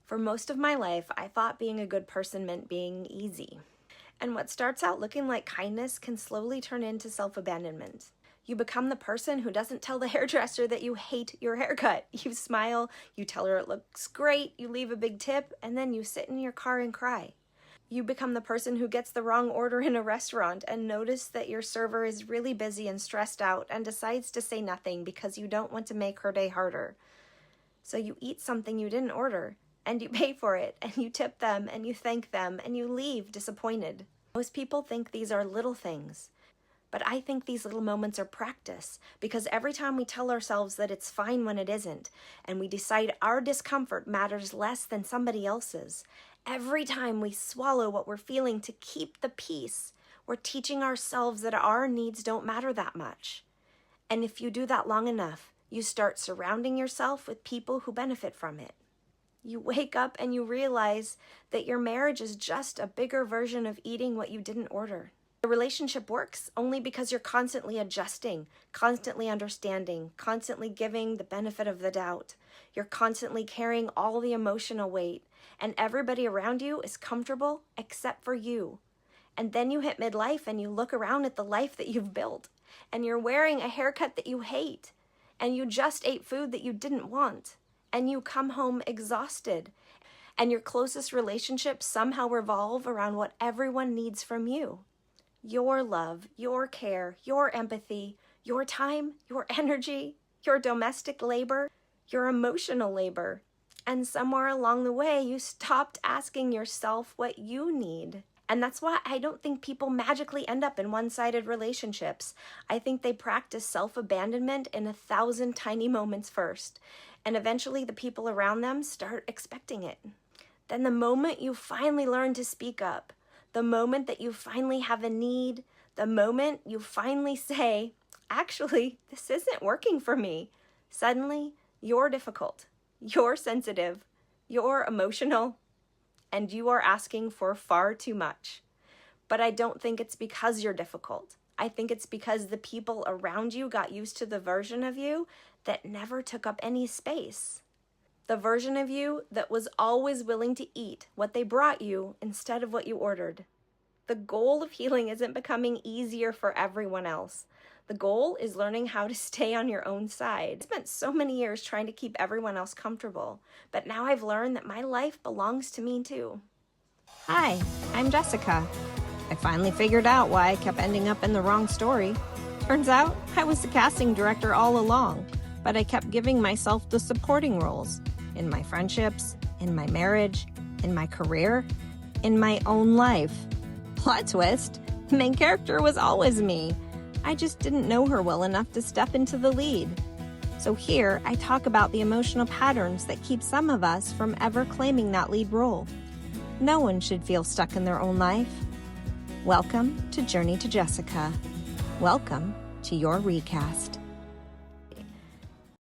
For most of my life, I thought being a good person meant being easy. And what starts out looking like kindness can slowly turn into self-abandonment. You become the person who doesn't tell the hairdresser that you hate your haircut. You smile, you tell her it looks great, you leave a big tip, and then you sit in your car and cry. You become the person who gets the wrong order in a restaurant and notice that your server is really busy and stressed out and decides to say nothing because you don't want to make her day harder. So you eat something you didn't order, and you pay for it, and you tip them, and you thank them, and you leave disappointed. Most people think these are little things, but I think these little moments are practice, because every time we tell ourselves that it's fine when it isn't, and we decide our discomfort matters less than somebody else's, every time we swallow what we're feeling to keep the peace, we're teaching ourselves that our needs don't matter that much. And if you do that long enough, you start surrounding yourself with people who benefit from it. You wake up and you realize that your marriage is just a bigger version of eating what you didn't order. The relationship works only because you're constantly adjusting, constantly understanding, constantly giving the benefit of the doubt. You're constantly carrying all the emotional weight, and everybody around you is comfortable except for you. And then you hit midlife and you look around at the life that you've built, and you're wearing a haircut that you hate, and you just ate food that you didn't want. And you come home exhausted, and your closest relationships somehow revolve around what everyone needs from you. Your love, your care, your empathy, your time, your energy, your domestic labor, your emotional labor. And somewhere along the way, you stopped asking yourself what you need. And that's why I don't think people magically end up in one-sided relationships. I think they practice self-abandonment in 1,000 tiny moments first. And eventually the people around them start expecting it. Then the moment you finally learn to speak up, the moment that you finally have a need, the moment you finally say, actually, this isn't working for me, suddenly you're difficult, you're sensitive, you're emotional, and you are asking for far too much. But I don't think it's because you're difficult. I think it's because the people around you got used to the version of you that never took up any space. The version of you that was always willing to eat what they brought you instead of what you ordered. The goal of healing isn't becoming easier for everyone else. The goal is learning how to stay on your own side. I spent so many years trying to keep everyone else comfortable, but now I've learned that my life belongs to me too. Hi, I'm Jessica. I finally figured out why I kept ending up in the wrong story. Turns out I was the casting director all along, but I kept giving myself the supporting roles in my friendships, in my marriage, in my career, in my own life. Plot twist, the main character was always me. I just didn't know her well enough to step into the lead. So here, I talk about the emotional patterns that keep some of us from ever claiming that lead role. No one should feel stuck in their own life. Welcome to Journey to Jessica. Welcome to your recast.